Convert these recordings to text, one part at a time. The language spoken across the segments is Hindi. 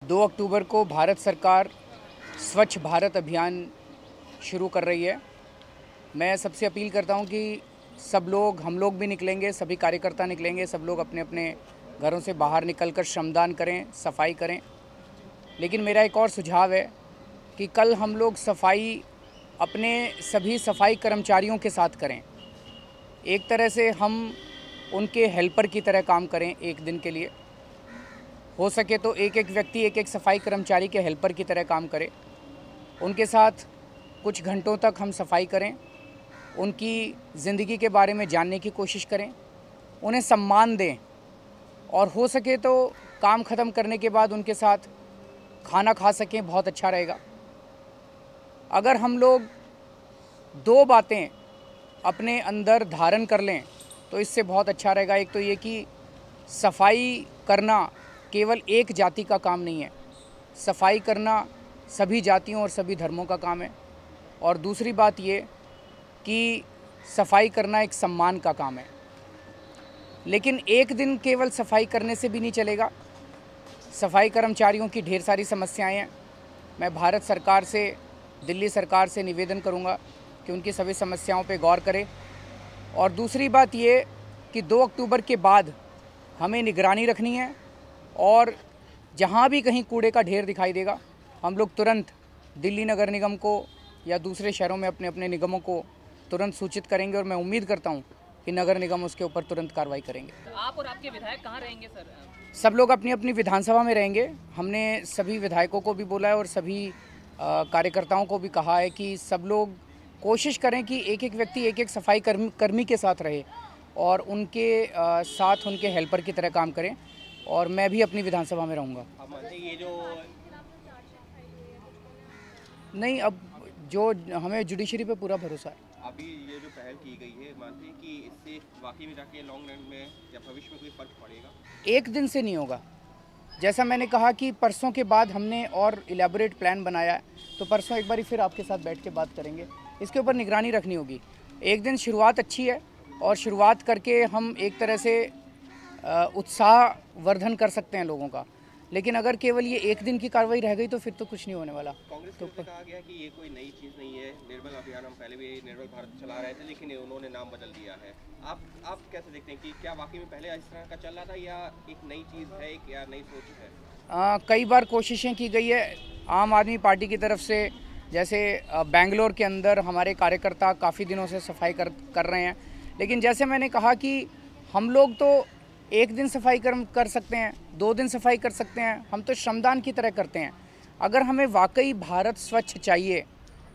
2 अक्टूबर को भारत सरकार स्वच्छ भारत अभियान शुरू कर रही है। मैं सबसे अपील करता हूं कि सब लोग, हम लोग भी निकलेंगे, सभी कार्यकर्ता निकलेंगे, सब लोग अपने अपने घरों से बाहर निकलकर श्रमदान करें, सफाई करें। लेकिन मेरा एक और सुझाव है कि कल हम लोग सफाई अपने सभी सफाई कर्मचारियों के साथ करें। एक तरह से हम उनके हेल्पर की तरह काम करें एक दिन के लिए। हो सके तो एक एक व्यक्ति एक एक सफाई कर्मचारी के हेल्पर की तरह काम करे। उनके साथ कुछ घंटों तक हम सफाई करें, उनकी ज़िंदगी के बारे में जानने की कोशिश करें, उन्हें सम्मान दें और हो सके तो काम ख़त्म करने के बाद उनके साथ खाना खा सकें, बहुत अच्छा रहेगा। अगर हम लोग 2 बातें अपने अंदर धारण कर लें तो इससे बहुत अच्छा रहेगा। एक तो ये कि सफाई करना केवल एक जाति का काम नहीं है, सफाई करना सभी जातियों और सभी धर्मों का काम है। और दूसरी बात ये कि सफाई करना एक सम्मान का काम है। लेकिन एक दिन केवल सफाई करने से भी नहीं चलेगा। सफाई कर्मचारियों की ढेर सारी समस्याएं हैं। मैं भारत सरकार से, दिल्ली सरकार से निवेदन करूंगा कि उनकी सभी समस्याओं पे गौर करें। और दूसरी बात ये कि 2 अक्टूबर के बाद हमें निगरानी रखनी है और जहाँ भी कहीं कूड़े का ढेर दिखाई देगा, हम लोग तुरंत दिल्ली नगर निगम को या दूसरे शहरों में अपने अपने निगमों को तुरंत सूचित करेंगे और मैं उम्मीद करता हूँ कि नगर निगम उसके ऊपर तुरंत कार्रवाई करेंगे। आप और आपके विधायक कहाँ रहेंगे सर? सब लोग अपनी अपनी विधानसभा में रहेंगे। हमने सभी विधायकों को भी बोला है और सभी कार्यकर्ताओं को भी कहा है कि सब लोग कोशिश करें कि एक एक व्यक्ति एक एक सफाई कर्मी के साथ रहे और उनके साथ उनके हेल्पर की तरह काम करें। और मैं भी अपनी विधानसभा में रहूँगा। ये जो नहीं, अब जो हमें जुडिशरी पे पूरा भरोसा है। अभी ये जो पहल की गई है, मानते हैं कि इससे वाकई में जाके लॉन्ग रन में या भविष्य में कोई फर्क पड़ेगा? एक दिन से नहीं होगा। जैसा मैंने कहा कि परसों के बाद हमने और इलेबोरेट प्लान बनाया है, तो परसों एक बारी फिर आपके साथ बैठ के बात करेंगे। इसके ऊपर निगरानी रखनी होगी। एक दिन शुरुआत अच्छी है और शुरुआत करके हम एक तरह से उत्साहवर्धन कर सकते हैं लोगों का। लेकिन अगर केवल ये एक दिन की कार्रवाई रह गई तो फिर तो कुछ नहीं होने वाला। कांग्रेस की ओर से कहा गया कि ये कोई नई चीज़ नहीं है, निर्मल अभियान, हम पहले भी निर्मल भारत चला रहे थे लेकिन उन्होंने नाम बदल दिया है। आप कैसे देखते हैं कि क्या वाकई में पहले इस तरह का चल रहा था या एक नई चीज़ है या नई सोच है? कई बार कोशिशें की गई है आम आदमी पार्टी की तरफ से। जैसे बेंगलोर के अंदर हमारे कार्यकर्ता काफ़ी दिनों से सफाई कर रहे हैं। लेकिन जैसे मैंने कहा कि हम लोग तो एक दिन सफाई कर सकते हैं, 2 दिन सफाई कर सकते हैं, हम तो श्रमदान की तरह करते हैं। अगर हमें वाकई भारत स्वच्छ चाहिए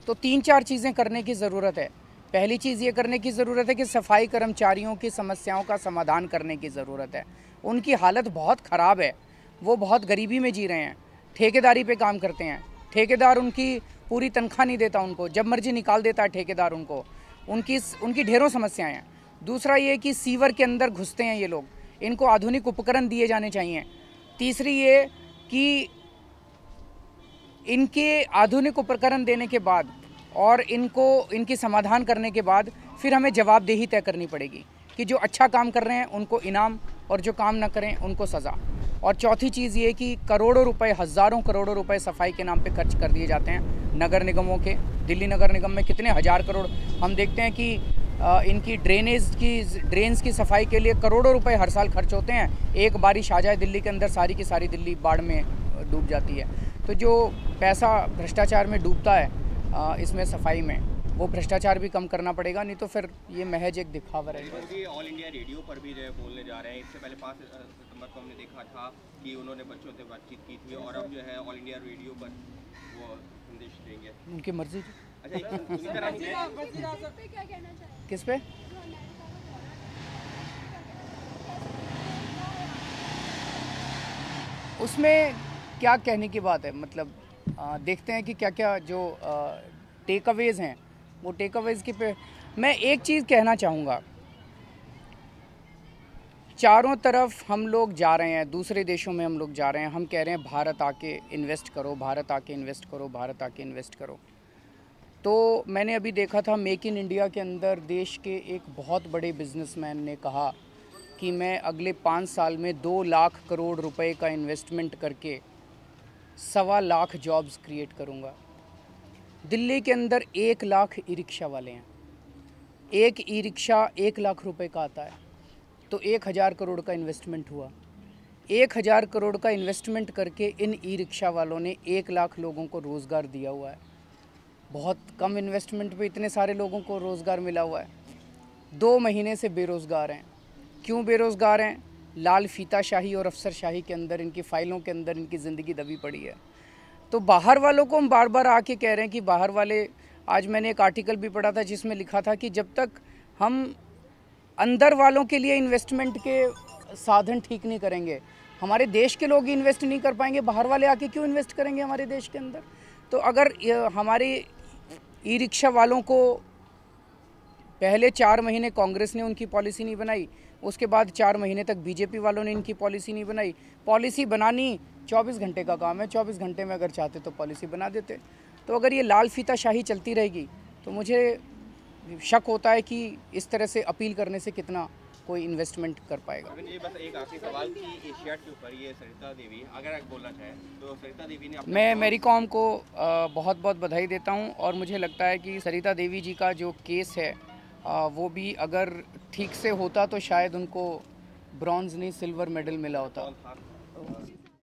तो 3-4 चीज़ें करने की ज़रूरत है। पहली चीज़ ये करने की ज़रूरत है कि सफाई कर्मचारियों की समस्याओं का समाधान करने की ज़रूरत है। उनकी हालत बहुत ख़राब है, वो बहुत गरीबी में जी रहे हैं, ठेकेदारी पे काम करते हैं। ठेकेदार उनकी पूरी तनख्वाह नहीं देता, उनको जब मर्जी निकाल देता है ठेकेदार उनको। उनकी ढेरों समस्याएँ हैं। दूसरा ये कि सीवर के अंदर घुसते हैं ये लोग, इनको आधुनिक उपकरण दिए जाने चाहिए। तीसरी ये कि इनके आधुनिक उपकरण देने के बाद और इनकी समाधान करने के बाद फिर हमें जवाबदेही तय करनी पड़ेगी कि जो अच्छा काम कर रहे हैं उनको इनाम और जो काम न करें उनको सज़ा। और चौथी चीज़ ये कि करोड़ों रुपए, हज़ारों करोड़ों रुपए सफाई के नाम पे खर्च कर दिए जाते हैं नगर निगमों के। दिल्ली नगर निगम में कितने हज़ार करोड़, हम देखते हैं कि इनकी ड्रेन्स की सफाई के लिए करोड़ों रुपए हर साल खर्च होते हैं। एक बारिश आ जाए दिल्ली के अंदर, सारी की सारी दिल्ली बाढ़ में डूब जाती है। तो जो पैसा भ्रष्टाचार में डूबता है इसमें सफाई में, वो भ्रष्टाचार भी कम करना पड़ेगा, नहीं तो फिर ये महज एक दिखावा रहेगा। ऑल इंडिया रेडियो पर भी जो है बोलने जा रहे हैं। इससे पहले 5 सितंबर को हमने देखा था कि उन्होंने बच्चों से बातचीत की थी और अब जो है ऑल इंडिया रेडियो पर वो संदेश देंगे। उनकी मर्जी। अच्छा, किस पे? उसमें क्या कहने की बात है, मतलब देखते हैं कि क्या क्या जो टेक अवेज़ हैं वो टेक अवेज़ की पे। मैं एक चीज़ कहना चाहूँगा, चारों तरफ हम लोग जा रहे हैं, दूसरे देशों में हम लोग जा रहे हैं, हम कह रहे हैं भारत आके इन्वेस्ट करो, भारत आके इन्वेस्ट करो, भारत आके इन्वेस्ट करो। तो मैंने अभी देखा था मेक इन इंडिया के अंदर देश के एक बहुत बड़े बिजनेसमैन ने कहा कि मैं अगले 5 साल में 2 लाख करोड़ रुपए का इन्वेस्टमेंट करके 1.25 लाख जॉब्स क्रिएट करूँगा। दिल्ली के अंदर 1 लाख ई रिक्शा वाले हैं। एक ई रिक्शा 1 लाख रुपए का आता है, तो 1000 करोड़ का इन्वेस्टमेंट हुआ। 1000 करोड़ का इन्वेस्टमेंट करके इन ई रिक्शा वालों ने 1 लाख लोगों को रोज़गार दिया हुआ है। बहुत कम इन्वेस्टमेंट पे इतने सारे लोगों को रोज़गार मिला हुआ है। 2 महीने से बेरोज़गार हैं। क्यों बेरोज़गार हैं? लाल फीताशाही और अफसरशाही के अंदर, इनकी फ़ाइलों के अंदर इनकी ज़िंदगी दबी पड़ी है। तो बाहर वालों को हम बार बार आके कह रहे हैं कि बाहर वाले, आज मैंने एक आर्टिकल भी पढ़ा था जिसमें लिखा था कि जब तक हम अंदर वालों के लिए इन्वेस्टमेंट के साधन ठीक नहीं करेंगे, हमारे देश के लोग इन्वेस्ट नहीं कर पाएंगे, बाहर वाले आके क्यों इन्वेस्ट करेंगे हमारे देश के अंदर। तो अगर हमारे ई रिक्शा वालों को पहले 4 महीने कांग्रेस ने उनकी पॉलिसी नहीं बनाई, उसके बाद 4 महीने तक बीजेपी वालों ने इनकी पॉलिसी नहीं बनाई। पॉलिसी बनानी 24 घंटे का काम है, 24 घंटे में अगर चाहते तो पॉलिसी बना देते। तो अगर ये लाल फीताशाही चलती रहेगी तो मुझे शक होता है कि इस तरह से अपील करने से कितना कोई इन्वेस्टमेंट कर पाएगा। ये बस एक आखिरी सवाल कि एशियाड के ऊपर ये सरिता देवी, अगर आप बोलना चाहें तो सरिता देवी ने मैं मैरी कॉम को बहुत बहुत बधाई देता हूं, और मुझे लगता है कि सरिता देवी जी का जो केस है वो भी अगर ठीक से होता तो शायद उनको ब्रॉन्ज नहीं सिल्वर मेडल मिला होता।